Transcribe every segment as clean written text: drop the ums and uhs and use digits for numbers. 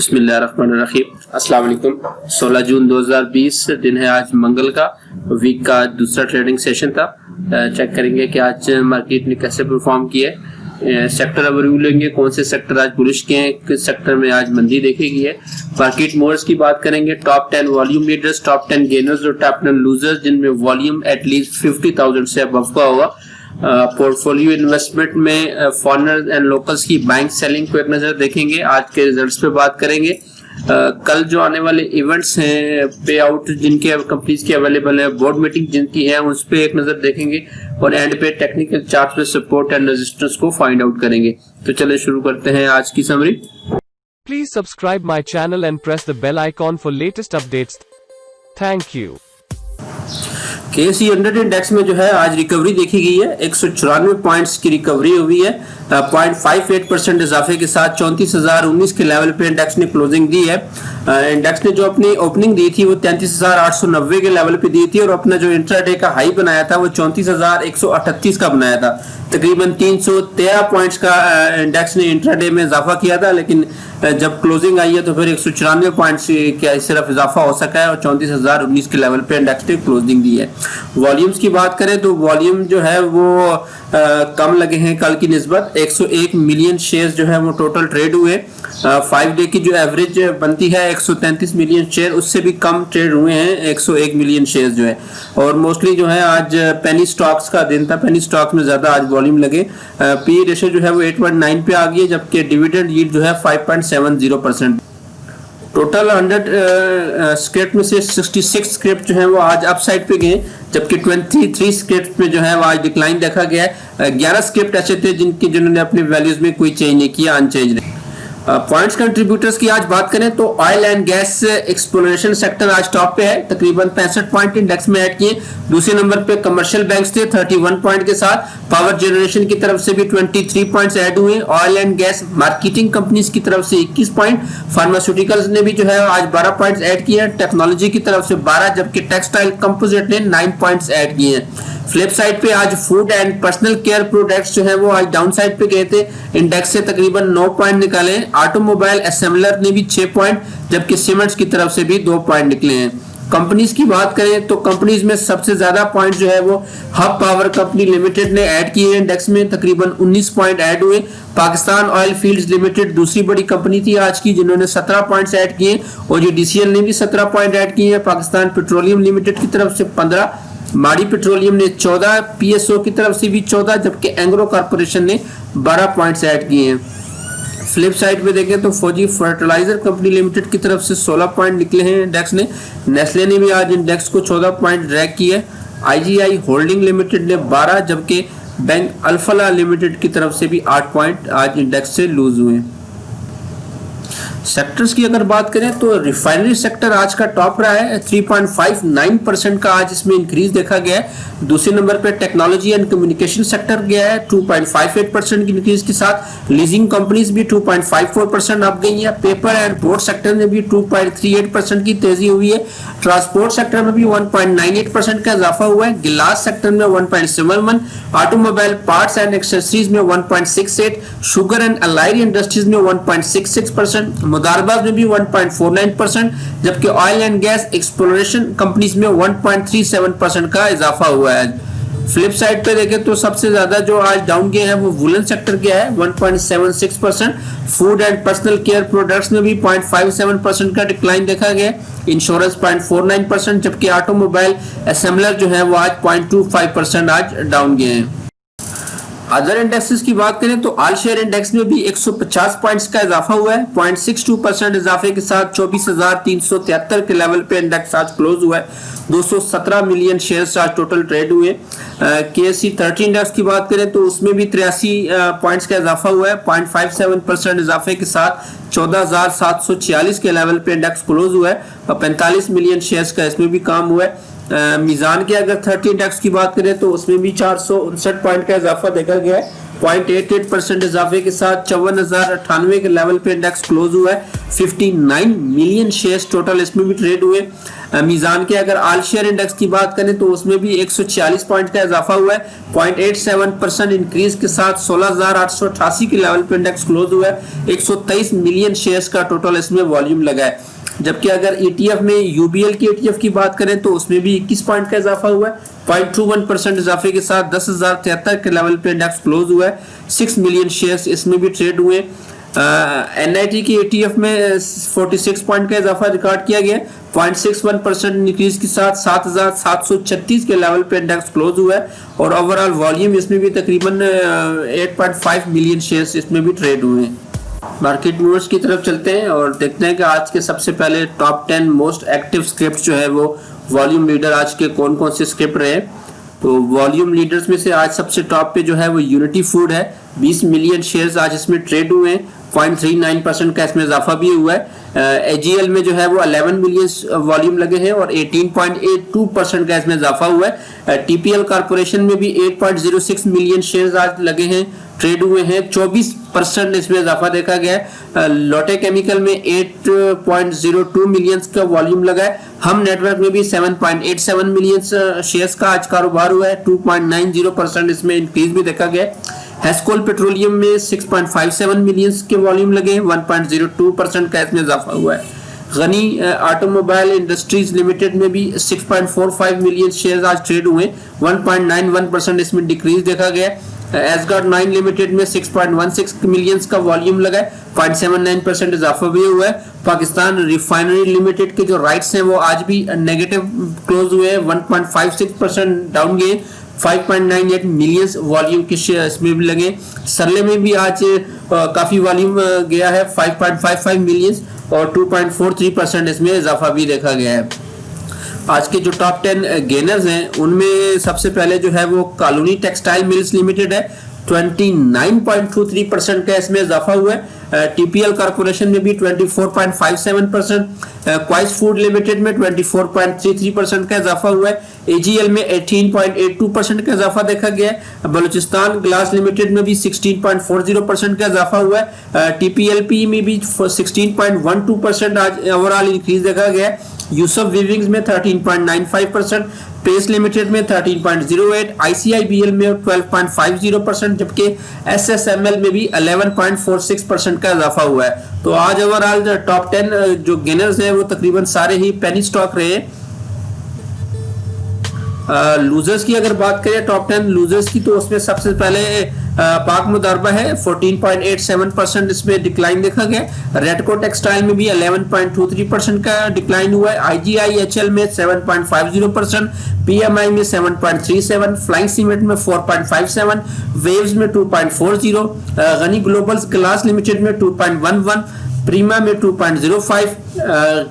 बिस्मिल्लाहिर्रहमानिर्रहीम। अस्सलाम वालेकुम। 16 जून 2020 दिन है आज मंगल का। वीक का दूसरा ट्रेडिंग सेशन था। चेक करेंगे कि आज मार्केट ने कैसे परफॉर्म किया है। सेक्टर ओवरव्यू लेंगे, कौन से सेक्टर आज बुलिश के हैं, किस सेक्टर में आज मंदी देखी गई है। मार्केट मूवर्स की बात करेंगे, top 10 volume leaders, top 10 gainers और टॉप 10 लूजर्स जिनमें वॉल्यूम एटलीस्ट 50,000 से अबव का होगा। पोर्टफोलियो इन्वेस्टमेंट में फॉरेनर्स एंड लोकल्स की बाइंग सेलिंग को एक नजर देखेंगे। आज के रिजल्ट्स पे बात करेंगे। कल जो आने वाले इवेंट्स हैं, पे आउट जिनके कंपनीज के अवेलेबल है, बोर्ड मीटिंग जिनकी है, उस पे एक नजर देखेंगे और एंड पे टेक्निकल चार्ट पे सपोर्ट एंड रेजिस्टेंस को फाइंड आउट करेंगे। तो चलिए शुरू करते हैं आज की summary. Please subscribe my channel and press the bell icon for latest updates. Thank you. KSE 100 index में जो है आज रिकवरी देखी गई है। 194 पॉइंट्स की रिकवरी हुई है। 0.58% इजाफे के साथ 34,019 के लेवल पे इंडेक्स ने क्लोजिंग दी है। इंडेक्स ने जो अपनी ओपनिंग दी थी वो 33,890 के लेवल पे दी थी और अपना जो इंट्राडे का हाई बनाया था वो 34,138 का बनाया था। तकरीबन 313 पॉइंट्स का इंडेक्स ने इंट्राडे में इजाफा किया था, लेकिन जब क्लोजिंग आई है तो फिर 194 पॉइंट्स का सिर्फ इजाफा हो सका है और 34,019 के लेवल पे इंडेक्स ने क्लोजिंग दी है। वॉल्यूम्स की बात करें तो वॉल्यूम जो है वो कम लगे हैं कल की निस्बत। 101 मिलियन शेयर्स जो है वो टोटल ट्रेड हुए। 5 डे की जो एवरेज बनती है 133 मिलियन शेयर, उससे भी कम ट्रेड हुए हैं 101 मिलियन शेयर्स जो है। और मोस्टली जो है आज पेनी स्टॉक्स का दिन था, पेनी स्टॉक्स में ज्यादा आज वॉल्यूम लगे। पी रेशियो जो है वो 8.9 पे आ गई है, जबकि डिविडेंड यील्ड जो है 5.70%। टोटल 100 स्क्रिप्ट में से 66 स्क्रिप्ट जो है वो आज अपसाइड पे गए, जबकि 23 स्क्रिप्ट में जो है वो आज डिक्लाइन देखा गया है। 11 स्क्रिप्ट ऐसे थे जिन्होंने अपने वैल्यूज में कोई चेंज नहीं किया, अनचेंज रहे। पॉइंट्स कंट्रीब्यूटर्स की आज बात करें तो oil and gas exploration sector आज टॉप पे है, तकरीबन 65 पॉइंट इंडेक्स में ऐड किए। दूसरे नंबर पे कमर्शियल बैंक्स थे 31 पॉइंट के साथ। पावर जनरेशन की तरफ से भी 23 पॉइंट्स ऐड हुए। Oil and gas marketing companies की तरफ से 21 पॉइंट। फार्मास्यूटिकल्स ने भी जो है आज 12 पॉइंट्स ऐड किए। टेक्नोलॉजी की तरफ से 12, जबकि टेक्सटाइल कंपोजिट ने 9 पॉइंट्स ऐड किए हैं। फ्लिप साइड पे आज food and personal care products जो है वो आज डाउन साइड पे गए थे, इंडेक्स से तकरीबन 9 पॉइंट निकाले। ऑटोमोबाइल असेंबलर ने भी 6 पॉइंट, जबकि सीमेंट्स की तरफ से भी 2 पॉइंट निकले हैं। कंपनीज की बात करें तो कंपनीज में सबसे ज्यादा पॉइंट जो है वो हब पावर कंपनी लिमिटेड ने ऐड किए हैं, इंडेक्स में तकरीबन 19 पॉइंट ऐड हुए। पाकिस्तान ऑयल फील्ड्स लिमिटेड दूसरी बड़ी कंपनी थी आज की, जिन्होंने 17 पॉइंट्स ऐड किए और DCL ने भी 17 पॉइंट ऐड किए हैं। पाकिस्तान पेट्रोलियम लिमिटेड की तरफ से 15, माड़ी पेट्रोलियम ने 14, PSO की तरफ से भी 14, जबकि एंग्रो कॉर्पोरेशन ने 12 पॉइंट्स ऐड किए हैं। फ्लिप साइड पे देखें तो फौजी फर्टिलाइजर कंपनी लिमिटेड की तरफ से 16 पॉइंट निकले हैं इंडेक्स ने। नेस्ले ने भी आज इंडेक्स को 14 पॉइंट ड्रैग किया है। IGI होल्डिंग लिमिटेड ने 12, जबकि बैंक अल्फला लिमिटेड की तरफ से भी 8 पॉइंट आज इंडेक्स से लूज हुए। सेक्टर्स की अगर बात करें तो रिफाइनरी सेक्टर आज का टॉप रहा है, 3.59% का आज इसमें इंक्रीज देखा गया है। दूसरे नंबर पे टेक्नोलॉजी एंड कम्युनिकेशन सेक्टर गया है 2.58% की इंक्रीज के साथ। लीजिंग कंपनीज भी 2.54% अप गई है। पेपर एंड बोर्ड सेक्टर में भी 2.38% की तेजी हुई है। ट्रांसपोर्ट सेक्टर में भी 1.98% का इजाफा हुआ है। गिलास सेक्टर में 1.71, ऑटोमोबाइल पार्ट्स एंड एक्सेसरीज में 1.68, शुगर एंड अलाइड इंडस्ट्रीज में 1.66%, मुदारबाज में भी 1.49%, जबकि oil and gas exploration companies में 1.37% का इजाफा हुआ है। फ्लिप साइड पे देखें तो सबसे ज्यादा जो आज डाउन गया है वो वुलन सेक्टर गया है 1.76%। Food and personal care products में भी 0.57% का डिक्लाइन देखा गया। इंश्योरेंस 0.49%, जबकि ऑटोमोबाइल असेंबलर जो है वो आज 0.25% आज डाउन गए हैं। अदर इंडेक्सेस की बात करें तो ऑल शेयर इंडेक्स में भी 150 पॉइंट्स का इजाफा हुआ है। 0.62% इजाफे के साथ 24,373 के लेवल पे इंडेक्स आज क्लोज हुआ है। 217 मिलियन शेयर्स आज टोटल ट्रेड हुए। KSE 30 इंडेक्स की बात करें तो उसमें भी 83 पॉइंट्स का इजाफा हुआ है। 0.57% इजाफे के साथ 14,746 के लेवल पे इंडेक्स क्लोज हुआ है और 45 मिलियन शेयर्स का इसमें भी काम हुआ है। मीजान के अगर 30 इंडेक्स की बात करें तो उसमें भी 459 पॉइंट का इजाफा देखा गया है। 0.88% इजाफे के साथ 54,098 के लेवल पे इंडेक्स क्लोज हुआ है। 59 मिलियन शेयर्स टोटल इसमें भी ट्रेड हुए। मीजान के अगर आल शेयर इंडेक्स की बात करें तो उसमें भी 146 पॉइंट का इजाफा हुआ है। 0.87% इंक्रीज के साथ 16,888 के लेवल पे इंडेक्स क्लोज हुआ है। 123 मिलियन शेयर्स का टोटल इसमें वॉल्यूम लगा है। जबकि अगर ETF में UBL की ETF की बात करें तो उसमें भी 21 पॉइंट का इजाफा हुआ है। 0.21% इजाफे के साथ 10,073 के लेवल पे इंडेक्स क्लोज हुआ है। 6 मिलियन शेयर्स इसमें भी ट्रेड हुए। NIT की ETF में 46 पॉइंट का इजाफा रिकॉर्ड किया गया। 0.61% इंक्रीज के साथ 7,736 के लेवल पे इंडेक्स क्लोज हुआ है। और ओवरऑल वॉल्यूम इसमें भी तकरीबन 8.5 मिलियन शेयर्स इसमें भी ट्रेड हुए हैं। मार्केट मूवर्स की तरफ चलते हैं और देखते हैं कि आज के सबसे पहले टॉप 10 मोस्ट एक्टिव स्क्रिप्ट जो है वो वॉल्यूम लीडर आज के कौन कौन से स्क्रिप्ट रहे। तो वॉल्यूम लीडर्स में से आज सबसे टॉप पे जो है वो यूनिटी फूड है। 20 मिलियन शेयर्स आज इसमें ट्रेड हुए हैं। 0.39% का इसमें इजाफा भी हुआ है। AGL में जो है वो 11 मिलियन वॉल्यूम लगे हैं और 18.82% का इसमें इजाफा हुआ है। TPL कॉर्पोरेशन में भी 8.06 मिलियन शेयर्स आज लगे हैं, ट्रेड हुए हैं। 24% इसमें इजाफा देखा गया है। लोटे केमिकल में 8.02 मिलियन का वॉल्यूम लगा है। हम नेटवर्क में भी 7.87 मिलियन शेयर्स का आज कारोबार हुआ है। 2.90% इसमें इंक्रीज भी देखा गया है। हेस्कोल पेट्रोलियम में 6.57 मिलियन के वॉल्यूम लगे, 1.02% का इसमें इजाफा हुआ है। गनी ऑटोमोबाइल इंडस्ट्रीज लिमिटेड में भी 6.45 मिलियन शेयर्स आज ट्रेड हुए, 1.91% इसमें डिक्रीज देखा गया। एसगार्ड 9 लिमिटेड में 6.16 मिलियन का वॉल्यूम लगा है, 0.79% इजाफा भी हुआ है। पाकिस्तान रिफाइनरी लिमिटेड के जो राइट्स हैं वो आज भी नेगेटिव क्लोज हुए हैं, 1.56% डाउन गए। 5.98 मिलियन वॉल्यूम के शेयर इसमें भी लगे। सरले में भी आज काफी वॉल्यूम गया है, 5.55 मिलियन और 2.43% इसमें इजाफा भी देखा गया है। आज के जो टॉप 10 गेनर्स हैं उनमें सबसे पहले जो है वो कॉलोनी टेक्सटाइल मिल्स लिमिटेड है, 29.23% का इसमें इजाफा हुआ है। TPL कॉर्पोरेशन में भी 24.57%, क्वाइस फूड लिमिटेड में 24.33% का इजाफा हुआ है। AGL में 18.82% का इजाफा देखा गया है। बलूचिस्तान ग्लास लिमिटेड में भी 16.40% का इजाफा हुआ है। TPLP में भी 16.12% आज ओवरऑल इंक्रीज देखा गया है। यूसुफ वीविंग्स में 13.95%, पेस लिमिटेड में 13.08%, ICIBL में 12.50%, जबकि SSML में भी 11.46% का इजाफा हुआ है। तो आज ओवरऑल टॉप 10 जो गेनर्स हैं वो तकरीबन सारे ही पेनी स्टॉक रहे। लूजर्स की अगर बात करें टॉप 10 लूजर्स की तो उसमें सबसे पहले पाक मुदारबा है, 14.87% इसमें डिक्लाइन देखा गया। रेडको टेक्सटाइल में भी 11.23% का डिक्लाइन हुआ है। IGIHL में 7.50%, PMI में 7.37%, फ्लाइंग सीमेंट में 4.57%, वेव्स में 2.40%, गनी ग्लोबल्स ग्लास लिमिटेड में 2.11%, प्रीमा में 2.05%,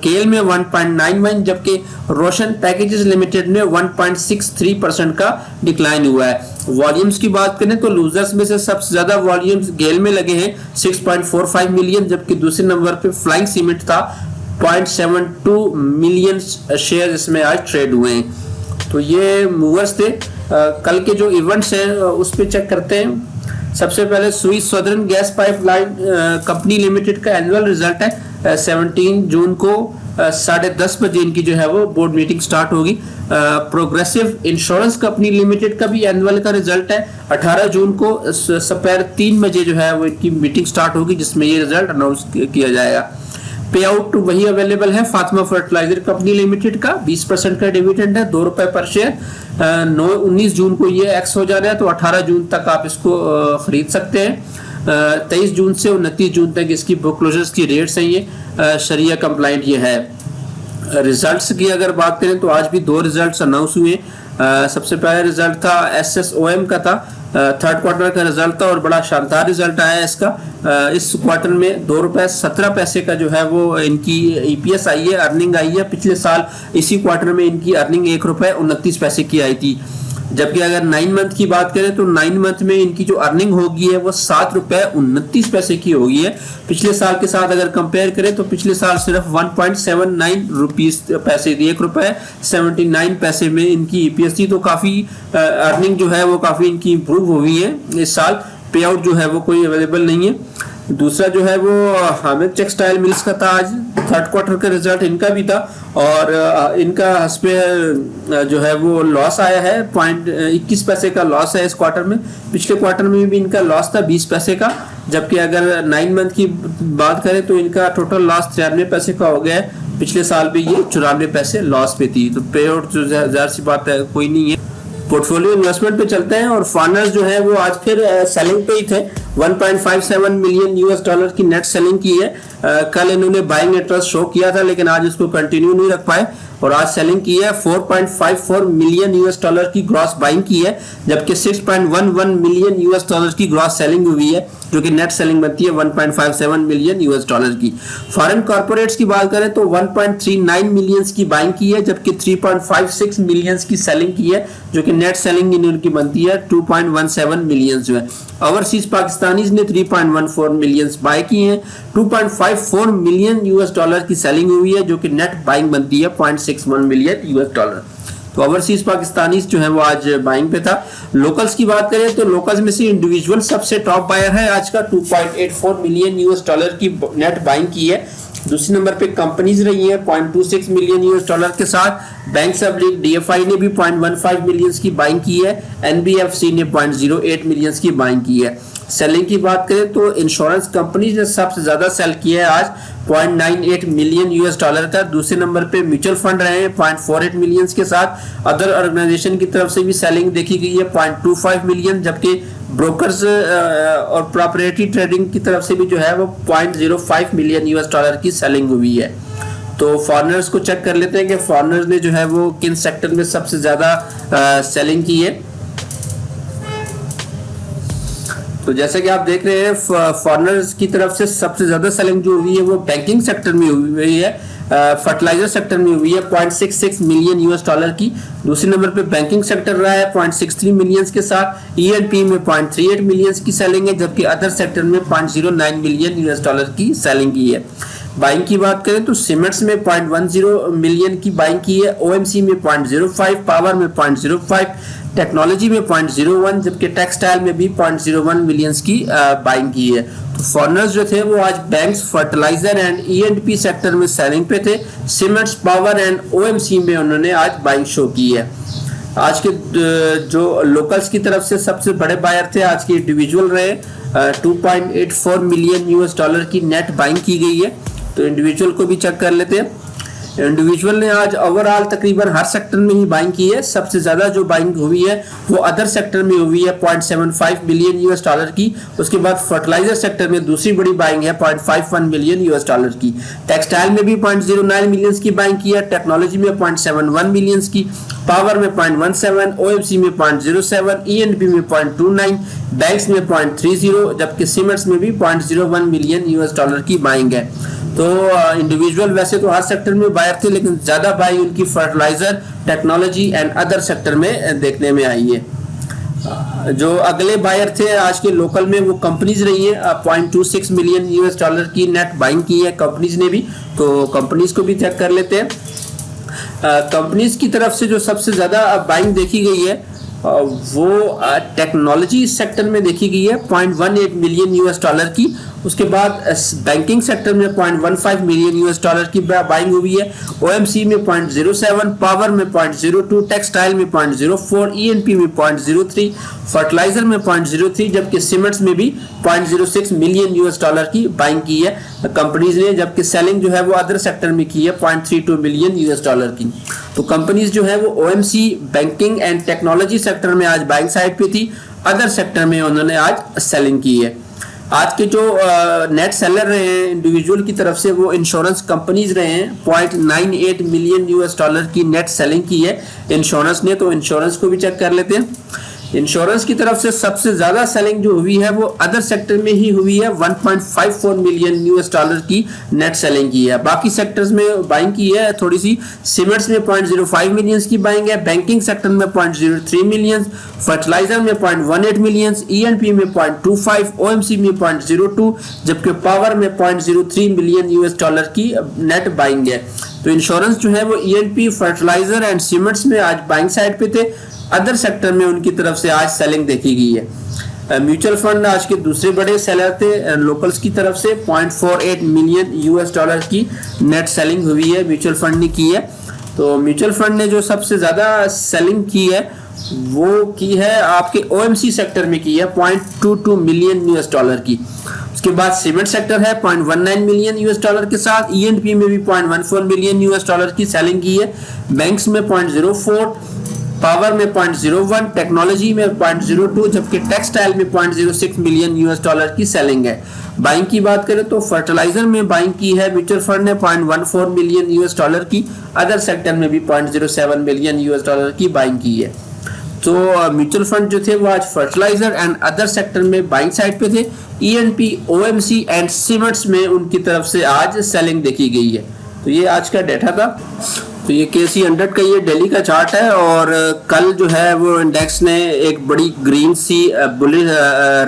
केल में 1.91%, जबकि रोशन पैकेजेस लिमिटेड में 1.63% का डिक्लाइन हुआ है। वॉल्यूम्स की बात करें तो लूजर्स में से सबसे ज्यादा वॉल्यूम्स गेल में लगे हैं, 6.45 मिलियन, जबकि दूसरे नंबर पे फ्लाइंग सीमेंट था, 0.72 मिलियन शेयर इसमें आज ट्रेड हुए हैं। तो ये मूवर्स थे। कल के जो इवेंट्स हैं उस पर चेक करते हैं। सबसे पहले Swiss southern gas pipeline company limited का एनुअल रिजल्ट है। 17 जून को 10:30 बजे इनकी जो है वो बोर्ड मीटिंग स्टार्ट होगी। प्रोग्रेसिव इंश्योरेंस कंपनी लिमिटेड का भी एनुअल का रिजल्ट है। 18 जून को दोपहर 3 बजे जो है वो इनकी मीटिंग स्टार्ट होगी जिसमें ये रिजल्ट अनाउंस किया जाएगा। पे आउट वही अवेलेबल है फातिमा फर्टिलाइजर कंपनी लिमिटेड का, 20% का डिविडेंड है, ₹2 पर शेयर। 19 जून को ये एक्स हो जा रहा है, तो 18 जून तक आप इसको खरीद सकते हैं। 23 जून से 29 जून तक इसकी बुक क्लोजर्स की रेट्स हैं, ये शरिया कंप्लाइंट ये है। रिजल्ट्स की अगर बात करें तो आज भी 2 रिजल्ट्स अनाउंस हुए। सबसे पहला रिजल्ट था SSOM का था, थर्ड क्वार्टर का रिजल्ट था और बड़ा शानदार रिजल्ट आया है इसका। इस क्वार्टर में ₹2.17 का जो है वो इनकी EPS आई है, अर्निंग आई है। पिछले साल इसी क्वार्टर में इनकी अर्निंग ₹1.29 की आई थी। जबकि अगर 9 मंथ की बात करें तो 9 मंथ में इनकी जो अर्निंग होगी है वो ₹7.29 की होगी है। पिछले साल के साथ अगर कंपेयर करें तो पिछले साल सिर्फ 1.79 पैसे थी, ₹1.79 में इनकी EPS थी। तो काफी अर्निंग जो है वो काफी इनकी इंप्रूव हुई है इस साल। पे आउट जो है वो कोई अवेलेबल नहीं है। दूसरा जो है वो हामिद टेक्सटाइल मिल्स का था, आज थर्ड क्वार्टर का रिजल्ट इनका भी था और इनका हस्बे जो है वो लॉस आया है, 21 पैसे का लॉस है इस क्वार्टर में। पिछले क्वार्टर में भी इनका लॉस था 20 पैसे का, जबकि अगर 9 मंथ की बात करें तो इनका टोटल लॉस 93 पैसे का हो गया है। पिछले साल भी ये 94 पैसे लॉस पे थी, तो पे आउट जो ज़ाहिर सी बात है कोई नहीं है। पोर्टफोलियो इन्वेस्टमेंट पे चलते हैं और फार्नर्स जो है वो आज फिर सेलिंग पे ही थे। 1.57 मिलियन यूएस डॉलर की नेट सेलिंग की है। कल इन्होंने बाइंग इंटरेस्ट शो किया था लेकिन आज इसको कंटिन्यू नहीं रख पाए और आज सेलिंग की है। 4.54 मिलियन यूएस डॉलर की ग्रॉस बाइंग की है, जबकि 6.11 मिलियन यूएस डॉलर की ग्रॉस सेलिंग हुई है, जो कि नेट सेलिंग बनती है 1.57 मिलियन यूएस डॉलर की। फॉरेन कॉर्पोरेट्स की बात करें तो 1.39 मिलियंस की बाइंग की है, जबकि 3.56 मिलियंस की सेलिंग की है, जो कि नेट सेलिंग इनकी बनती है 2.17 मिलियंस जो है। ओवरसीज पाकिस्तानीज ने 3.14 मिलियंस बाय की हैं। 2.54 मिलियन यूएस डॉलर की सेलिंग हुई है, जो कि नेट बाइंग बनती है 0.61 मिलियन यूएस डॉलर। तो ओवरसीज पाकिस्तानीज जो है वो आज बाइंग पे था। लोकल्स की बात करें तो लोकल्स में से इंडिविजुअल सबसे टॉप बायर है आज का, 2.84 मिलियन यूएस डॉलर की नेट बाइंग की है। दूसरे नंबर पे कंपनीज रही है 0.26 मिलियन यूएस डॉलर के साथ। बैंक सब लीग डीएफआई ने भी 0.15 मिलियंस की बाइंग की है। एनबीएफसी ने 0.08 मिलियंस की बाइंग की है। सेलिंग की बात करें तो इंश्योरेंस कंपनीज ने सबसे ज्यादा सेल किया है आज 0.98 मिलियन यूएस डॉलर का। दूसरे नंबर पे म्यूचुअल फंड रहे हैं 0.48 मिलियंस के साथ। अदर ऑर्गेनाइजेशन की तरफ से भी सेलिंग देखी गई है 0.25 मिलियन, जबकि ब्रोकर्स और प्रॉपर्टी ट्रेडिंग की तरफ से भी जो है वो 0.05 मिलियन यूएस डॉलर की सेलिंग हुई है। तो फॉरेनर्स को चेक कर लेते हैं कि फॉरेनर्स ने जो है वो किन सेक्टर में सबसे ज्यादा सेलिंग की है। तो जैसे कि आप देख रहे हैं फॉरेनर्स की तरफ से सबसे ज्यादा सेलिंग जो हुई है वो बैंकिंग सेक्टर में हुई है, फर्टिलाइजर सेक्टर में हुई है 0.66 मिलियन यूएस डॉलर की। दूसरे नंबर पे बैंकिंग सेक्टर रहा है 0.63 मिलियंस के साथ। ईएनपी में 0.38 मिलियंस की सेलिंग है, जबकि अदर सेक्टर में 0.09 मिलियन यूएस डॉलर की सेलिंग की है। बाइंग की बात करें तो सीमेंट्स में 0.10 मिलियन की बाइंग की है, ओएमसी में 0.05, पावर में 0.05, टेक्नोलॉजी में 0.01, जबकि टेक्सटाइल में भी 0.01 मिलियंस की बाइंग की है। तो फॉरेनर्स जो थे वो आज banks, fertiliser and ENP sector में सेलिंग पे थे। सीमेंट्स, पावर एंड ओएमसी में उन्होंने आज बाइंग शो की है। आज के जो लोकल्स की तरफ से सबसे बड़े बायर थे आज के इंडिविजुअल रहे। 2.84 मिलियन यूएस डॉलर की नेट बाइंग की गई है। तो इंडिविजुअल को भी चेक कर लेते हैं। इंडिविजुअल ने आज ओवरऑल तकरीबन हर सेक्टर में ही बाइंग की है। सबसे ज्यादा जो बाइंग हुई है वो अदर सेक्टर में हुई है 0.75 बिलियन यूएस डॉलर की। उसके बाद फर्टिलाइजर सेक्टर में दूसरी बड़ी बाइंग है 0.51 बिलियन यूएस डॉलर की। टेक्सटाइल में भी 0.09 मिलियंस की बाइंग की है। टेक्नोलॉजी में 0.71 मिलियंस की, पावर में 0.17, ओएमसी में 0.07, ईएनपी में 0.29, बैंक्स में 0.30, जबकि सीमेंट्स में भी 0.01 मिलियन यूएस डॉलर की बाइंग है। तो इंडिविजुअल वैसे तो हर सेक्टर में बायर थे, लेकिन ज्यादा बाइंग उनकी fertiliser, technology and other sector में देखने में आई है। जो अगले बायर थे आज के लोकल में वो कंपनीज रही है। 0.26 मिलियन यूएस डॉलर की नेट बाइंग की है कंपनीज ने भी। तो कंपनीज को भी चेक कर लेते हैं। कंपनीज की तरफ से जो सबसे ज्यादा बाइंग देखी गई है वो टेक्नोलॉजी सेक्टर में देखी गई है 0.18 मिलियन यूएस डॉलर की। उसके बाद बैंकिंग सेक्टर में 0.15 मिलियन यूएस डॉलर की बाइंग हुई है। ओएमसी में 0.07, पावर में 0.02, टेक्सटाइल में 0.04, ईएनपी में 0.03, फर्टिलाइजर में 0.03, जबकि सीमेंट्स में भी 0.06 मिलियन यूएस डॉलर की बाइंग की है कंपनीज ने। जबकि सेलिंग जो है वो अदर सेक्टर में की है 0.32 मिलियन यूएस डॉलर की। तो कंपनीज जो है वो OMC, banking and technology sector में आज बाइंग साइड पे थी। अदर सेक्टर में उन्होंने आज सेलिंग की है। आज के जो नेट सेलर रहे हैं इंडिविजुअल की तरफ से वो इंश्योरेंस कंपनीज रहे हैं। 0.98 मिलियन यूएस डॉलर की नेट सेलिंग की है इंश्योरेंस ने। तो इंश्योरेंस को भी चेक कर लेते हैं। इंश्योरेंस की तरफ से सबसे ज्यादा सेलिंग जो हुई है वो अदर सेक्टर में ही हुई है। 1.54 मिलियन यूएस डॉलर की नेट सेलिंग की है। बाकी सेक्टर्स में बाइंग की है थोड़ी सी। सीमेंट्स में 0.05 मिलियंस की बाइंग है। बैंकिंग सेक्टर में 0.03 मिलियंस, फर्टिलाइजर में 0.18 मिलियंस, ईएनपी में 0.25, ओएमसी में 0.02, जबकि पावर में 0.03 मिलियन यूएस डॉलर की नेट बाइंग है। तो इंश्योरेंस जो है वो ईएनपी, फर्टिलाइजर एंड सीमेंट्स में आज बाइंग साइड पे थे। अदर सेक्टर में उनकी तरफ से आज सेलिंग देखी गई है। म्यूचुअल फंड आज के दूसरे बड़े सेलर थे लोकल्स की तरफ से 0.48 मिलियन यूएस डॉलर की नेट सेलिंग हुई है, म्यूचुअल फंड ने की है। तो म्यूचुअल फंड ने जो सबसे ज़्यादा सेलिंग की है वो की है आपके ओएमसी सेक्टर में की है 0.22 मिलियन यूएस डॉलर की। उसके बाद सीमेंट सेक्टर है 0.19 मिलियन यूएस डॉलर के साथ, ईएनपी में भी 0.14 मिलियन यूएस डॉलर की सेलिंग की है, बैंक्स में 0.04, पावर में 0.01, टेक्नोलॉजी में 0.02, जबकि टेक्सटाइल में 0.06 मिलियन यूएस डॉलर की सेलिंग है। बाइंग की बात करें तो फर्टिलाइजर में बाइंग की है म्यूचुअल फंड ने 0.14 मिलियन यूएस डॉलर की, अदर सेक्टर में भी 0.07 मिलियन यूएस डॉलर की बाइंग की है। तो म्यूचुअल फंड जो थे वो आज फर्टिलाइजर एंड अदर सेक्टर में बाइंग साइड पे थे। ईएनपी, ओएमसी एंड सीमेंट्स में उनकी तरफ से आज सेलिंग देखी गई है। तो ये आज का डेटा था। तो ये केसी 100 का ये डेली का चार्ट है और कल जो है वो इंडेक्स ने एक बड़ी ग्रीन सी बुलिश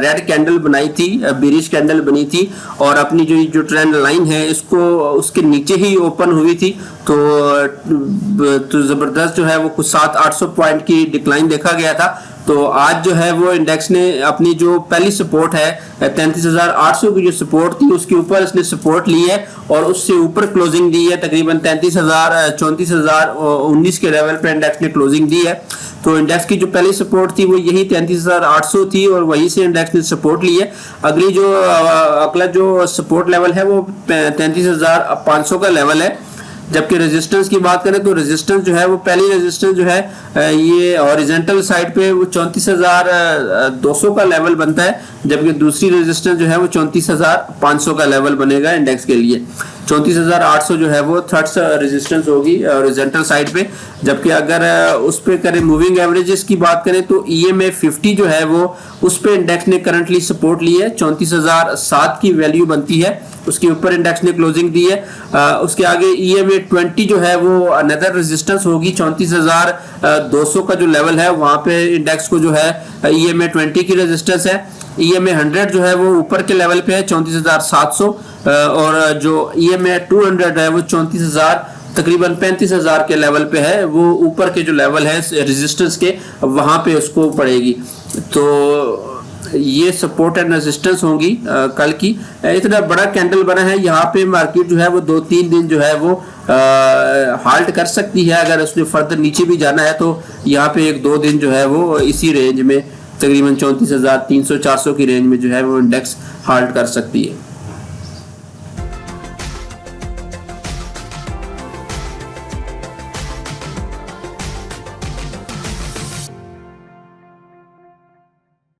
रेड कैंडल बनाई थी, बेरिश कैंडल बनी थी और अपनी जो ट्रेंड लाइन है इसको उसके नीचे ही ओपन हुई थी। तो ज़बरदस्त जो है वो कुछ 700-800 पॉइंट की डिक्लाइन देखा गया था। तो आज जो है वो इंडेक्स ने अपनी जो पहली सपोर्ट है 33,800 की जो सपोर्ट थी उसके ऊपर इसने सपोर्ट ली है और उससे ऊपर क्लोजिंग दी है, तकरीबन 34,019 के लेवल पे इंडेक्स ने क्लोजिंग दी है। तो इंडेक्स की जो पहली सपोर्ट थी वो यही 33,800 थी और वहीं से इंडेक्स ने सपोर्ट ली है। अगली जो अगला जो सपोर्ट लेवल है वो 33,500 का लेवल है। जबकि रेजिस्टेंस की बात करें तो रेजिस्टेंस जो है वो पहली रेजिस्टेंस जो है ये हॉरिजॉन्टल साइड पे वो 34,200 का लेवल बनता है, जबकि दूसरी रेजिस्टेंस जो है वो 34,500 का लेवल बनेगा इंडेक्स के लिए। 34,800 जो है वो थर्ड रेजिस्टेंस होगी हॉरिजॉन्टल साइड पे। जबकि अगर उस पे करें मूविंग एवरेजेस की बात करें तो EMA 50 जो है वो उस पे इंडेक्स ने करंटली सपोर्ट ली है, 34,007 की वैल्यू बनती है, उसके ऊपर इंडेक्स ने क्लोजिंग दी है। उसके आगे EMA 20 जो है वो अनदर रेजिस्टेंस होगी, 34,200 का जो लेवल है वहां पे इंडेक्स को जो है EMA 20 की रेजिस्टेंस है। EMA 100 जो है वो ऊपर के लेवल पे है 34,700 और जो EMA 200 है वो 34,000 तकरीबन 35,000 के लेवल पे है, वो ऊपर के जो लेवल है रेजिस्टेंस के वहां पे उसको पड़ेगी। तो ये सपोर्ट एंड रेजिस्टेंस होंगी कल की। इतना बड़ा कैंडल बना है यहाँ पे मार्केट जो है वो 2-3 दिन जो है वो हाल्ट कर सकती है। अगर उसने फर्दर नीचे भी जाना है तो यहाँ पे 1-2 दिन जो है वो इसी रेंज में तकरीबन 34,300-400 की रेंज में जो है वो इंडेक्स हाल्ट कर सकती है।